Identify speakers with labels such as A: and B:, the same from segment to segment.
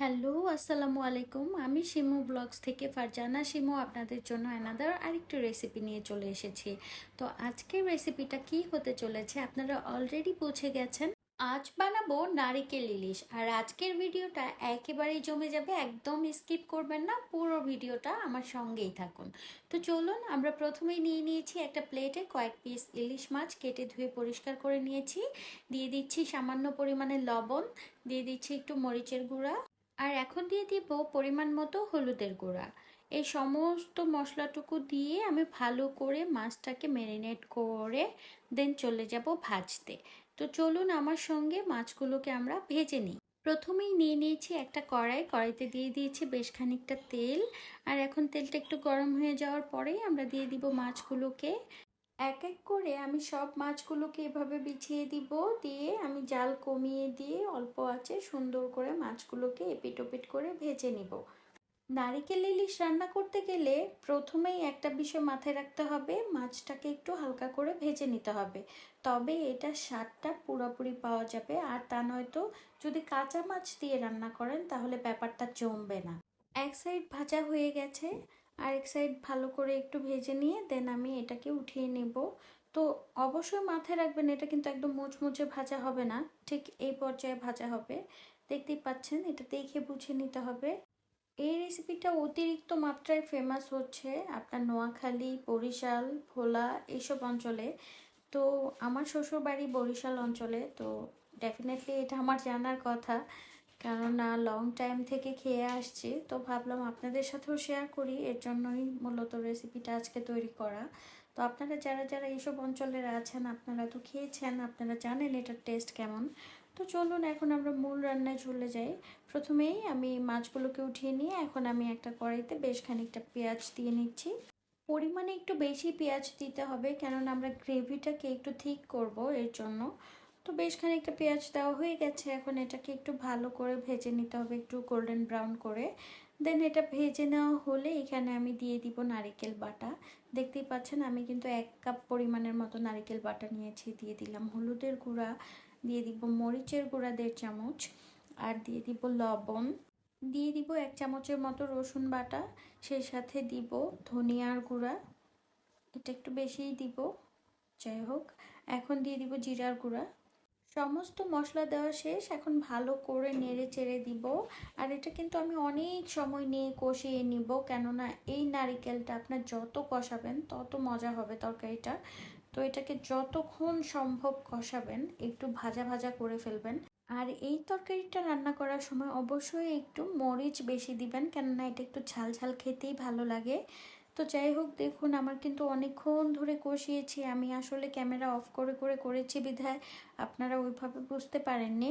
A: Hello, আসসালামু আলাইকুম। আমি শিমু ব্লগস থেকে ফারজানা শিমু আপনাদের জন্য অ্যানাদার আরেকটি রেসিপি নিয়ে চলে এসেছি। তো আজকের রেসিপিটা কি হতে চলেছে আপনারা অলরেডি বুঝে গেছেন। আজ বানাবো নারিকেল ইলিশ। আর আজকের ভিডিওটা একেবারেই জমে যাবে, একদম স্কিপ করবেন না, পুরো ভিডিওটা আমার সঙ্গেই থাকুন। তো চলুন, আমরা প্রথমেই নিয়ে নিয়েছি একটা প্লেটে কয়েক পিস ইলিশ মাছ কেটে ধুয়ে পরিষ্কার করে নিয়েছি। দিয়ে দিচ্ছি সামান্য পরিমাণে লবণ, দিয়ে দিচ্ছি একটু মরিচের গুঁড়া, আর এখন দিয়ে দিব পরিমাণ মতো হলুদের গুঁড়া। এই সমস্ত মশলাটুকু দিয়ে আমি ভালো করে মাছটাকে ম্যারিনেট করে দেন চলে যাব ভাজতে। তো চলুন আমার সঙ্গে মাছগুলোকে আমরা ভেজে নিই। প্রথমেই নিয়ে নিয়েছি একটা কড়াইতে দিয়ে দিয়েছি বেশ খানিকটা তেল। আর এখন তেলটা একটু গরম হয়ে যাওয়ার পরেই আমরা দিয়ে দিব মাছগুলোকে। এক এক করে আমি সব মাছগুলোকে এভাবে বিছিয়ে দিব, দিয়ে আমি জাল কমিয়ে দিয়ে অল্প আঁচে সুন্দর করে মাছগুলোকে এপিট ওপিট করে ভেজে নিব। নারিকেল ইলিশ রান্না করতে গেলে প্রথমেই একটা বিষয় মাথায় রাখতে হবে, মাছটাকে একটু হালকা করে ভেজে নিতে হবে, তবে এটা স্বাদটা পুরোপুরি পাওয়া যাবে। আর তা নয়তো যদি কাঁচা মাছ দিয়ে রান্না করেন তাহলে ব্যাপারটা জমবে না। এক সাইড ভাজা হয়ে গেছে, আর এক সাইড ভালো করে একটু ভেজে নিয়ে দেন আমি এটাকে উঠিয়ে নেব। তো অবশ্যই মাথায় রাখবেন, এটা কিন্তু একদম মুচমুচে ভাজা হবে না, ঠিক এই পর্যায়ে ভাজা হবে। দেখতেই পাচ্ছেন, এটা দেখে বুঝে নিতে হবে। এই রেসিপিটা অতিরিক্ত মাত্রায় ফেমাস হচ্ছে আপনার নোয়াখালী, বরিশাল, ভোলা এইসব অঞ্চলে। তো আমার শ্বশুর বাড়ি বরিশাল অঞ্চলে, তো ডেফিনেটলি এটা আমার জানার কথা, কেননা লং টাইম থেকে খেয়ে আসছি। তো ভাবলাম আপনাদের সাথেও শেয়ার করি, এর জন্যই মূলত রেসিপিটা আজকে তৈরি করা। তো আপনারা যারা যারা এইসব অঞ্চলের আছেন আপনারা তো খেয়েছেন, আপনারা জানেন এটার টেস্ট কেমন। তো চলুন এখন আমরা মূল রান্নায় চলে যাই। প্রথমেই আমি মাছগুলোকে উঠিয়ে নিয়ে এখন আমি একটা কড়াইতে বেশ খানিকটা পেঁয়াজ দিয়ে নিচ্ছি। পরিমাণে একটু বেশি পেঁয়াজ দিতে হবে, কেননা আমরা গ্রেভিটাকে একটু থিক করব এর জন্য। তো বেশ খানিকটা পেঁয়াজ দেওয়া হয়ে গেছে, এখন এটাকে একটু ভালো করে ভেজে নিতে হবে, একটু গোল্ডেন ব্রাউন করে। দেন এটা ভেজে নেওয়া হলে এখানে আমি দিয়ে দিব নারিকেল বাটা। দেখতেই পাচ্ছেন আমি কিন্তু 1 কাপ পরিমাণের মতো নারিকেল বাটা নিয়েছি। দিয়ে দিলাম হলুদের গুঁড়া, দিয়ে দিব মরিচের গুঁড়া 1.5 চামচ, আর দিয়ে দিব লবণ, দিয়ে দিব 1 চামচের মতো রসুন বাটা, সেই সাথে দিব ধনিয়ার গুঁড়া, এটা একটু বেশিই দিব, যাই হোক। এখন দিয়ে দিব জিরার গুঁড়া। সমস্ত মশলা দেওয়া শেষ, এখন ভালো করে নেড়ে চেড়ে দিব। আর এটা কিন্তু আমি অনেক সময় নিয়ে কষিয়ে নিব, কেননা এই নারিকেলটা আপনার যত কষাবেন তত মজা হবে তরকারিটা। তো এটাকে যতক্ষণ সম্ভব কষাবেন, একটু ভাজা ভাজা করে ফেলবেন। আর এই তরকারিটা রান্না করার সময় অবশ্যই একটু মরিচ বেশি দিবেন, কেননা এটা একটু ঝাল ঝাল খেতেই ভালো লাগে। তো যাই হোক, দেখুন আমার কিন্তু অনেকক্ষণ ধরে কষিয়েছি, আমি আসলে ক্যামেরা অফ করে করে করেছি বিধায় আপনারা ওইভাবে বুঝতে পারেননি।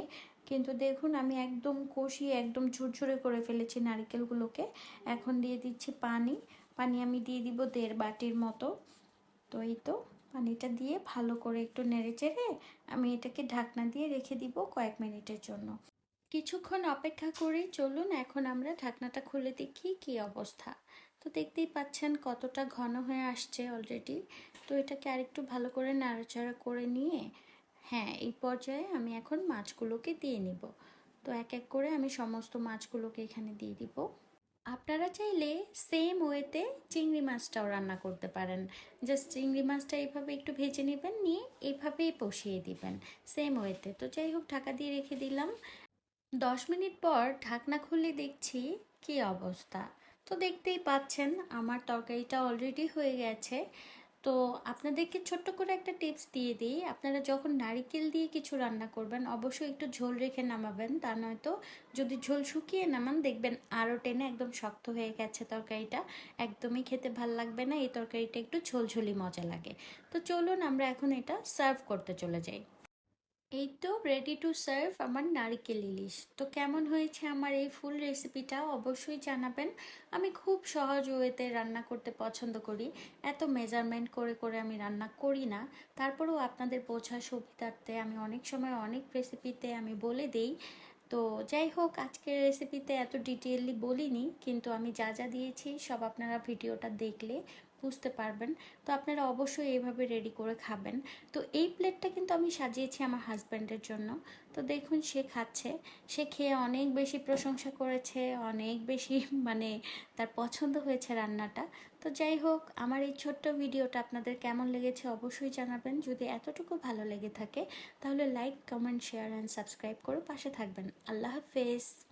A: কিন্তু দেখুন আমি একদম কষিয়ে একদম ঝুরঝুরে করে ফেলেছি নারকেলগুলোকে। এখন দিয়ে দিচ্ছি পানি। পানি আমি দিয়ে দিব 1.5 বাটির মতো। তো এই তো, পানিটা দিয়ে ভালো করে একটু নেড়ে চেড়ে আমি এটাকে ঢাকনা দিয়ে রেখে দিব কয়েক মিনিটের জন্য। কিছুক্ষণ অপেক্ষা করি, চলুন এখন আমরা ঢাকনাটা খুলে দেখি কি অবস্থা। তো দেখতেই পাচ্ছেন কতটা ঘন হয়ে আসছে অলরেডি। তো এটাকে আরেকটু ভালো করে নাড়াচাড়া করে নিয়ে, হ্যাঁ, এই পর্যায়ে আমি এখন মাছগুলোকে দিয়ে নিব। তো এক এক করে আমি সমস্ত মাছগুলোকে এখানে দিয়ে দিব। আপনারা চাইলে সেম ওয়েতে চিংড়ি মাছটাও রান্না করতে পারেন। জাস্ট চিংড়ি মাছটা এইভাবে একটু ভেজে নেবেন, নিয়ে এইভাবেই বসিয়ে দিবেন সেম ওয়েতে। তো যাই হোক, ঢাকা দিয়ে রেখে দিলাম। 10 মিনিট পর ঢাকনা খুলে দেখছি কি অবস্থা। তো দেখতেই পাচ্ছেন আমার তরকারিটা অলরেডি হয়ে গেছে। তো আপনাদেরকে ছোট্ট করে একটা টিপস দিয়ে দিই, আপনারা যখন নারিকেল দিয়ে কিছু রান্না করবেন অবশ্যই একটু ঝোল রেখে নামাবেন, তা নয়তো যদি ঝোল শুকিয়ে নামান দেখবেন আরও টেনে একদম শক্ত হয়ে গেছে তরকারিটা, একদমই খেতে ভাল লাগবে না। এই তরকারিটা একটু ঝোলঝোলি মজা লাগে। তো চলুন আমরা এখন এটা সার্ভ করতে চলে যাই। এই তো রেডি টু সার্ভ আমার নারিকেল ইলিশ। তো কেমন হয়েছে আমার এই ফুল রেসিপিটা অবশ্যই জানাবেন। আমি খুব সহজ ওয়েতে রান্না করতে পছন্দ করি, এত মেজারমেন্ট করে করে আমি রান্না করি না। তারপরেও আপনাদের বোঝার সুবিধার্থে আমি অনেক সময় অনেক রেসিপিতে আমি বলে দেই। তো যাই হোক, আজকের রেসিপিতে এত ডিটেইলি বলিনি, কিন্তু আমি যা যা দিয়েছি সব আপনারা ভিডিওটা দেখলে বুঝতে পারবেন। তো আপনারা অবশ্যই এইভাবে রেডি করে খাবেন। তো এই প্লেটটা কিন্তু আমি সাজিয়েছি আমার হাজব্যান্ডের জন্য। তো দেখুন সে খাচ্ছে, সে খেয়ে অনেক বেশি প্রশংসা করেছে, অনেক বেশি মানে তার পছন্দ হয়েছে রান্নাটা। তো যাই হোক, আমার এই ছোট্ট ভিডিওটা আপনাদের কেমন লেগেছে অবশ্যই জানাবেন। যদি এতটুকু ভালো লেগে থাকে তাহলে like, comment, share and subscribe করে পাশে থাকবেন। আল্লাহ হাফেজ।